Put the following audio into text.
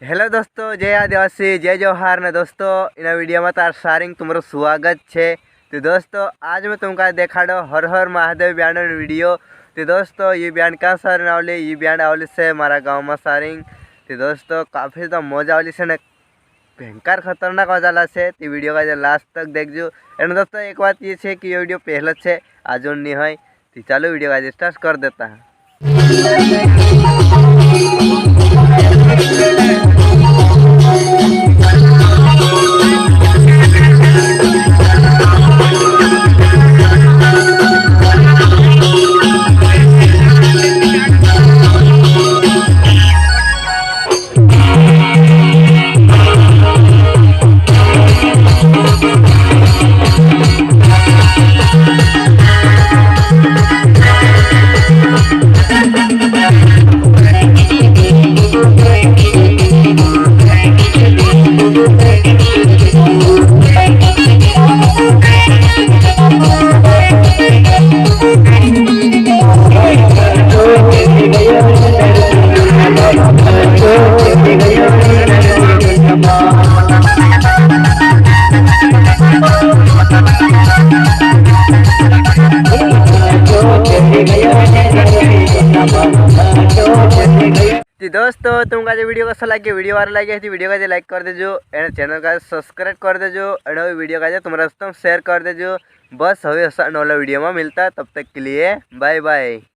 Hello दोस्तों, जय आदिवासी जय जवाहर ने दोस्तों इन वीडियो में तार सारिंग तुम्हारा स्वागत है। तो दोस्तों आज मैं तुमका देखाड़ो हर हर महादेव बैंड वीडियो। तो दोस्तों ये बैंड कहाँ सारे आवली, ये बैंड आवली से मारा गाँव में सारिंग। तो दोस्तों काफ़ी तो मजा आवली से ने भयंकर खतरनाक मजा से। तो वीडियो का लास्ट तक देखजो। एंड दोस्तों एक बात ये है कि ये वीडियो पहले से आज नहीं है। तो चलो वीडियो का स्टार्ट कर देता है। दोस्तों तुमका जो वीडियो कैसा लगे, वीडियो वाला लगे तो वीडियो का लाइक कर देजो एंड चैनल का सब्सक्राइब कर देजो एंड वीडियो का तुम्हारा दोस्तों शेयर कर देजो। बस हवे नौला वीडियो में मिलता, तब तक के लिए बाय बाय।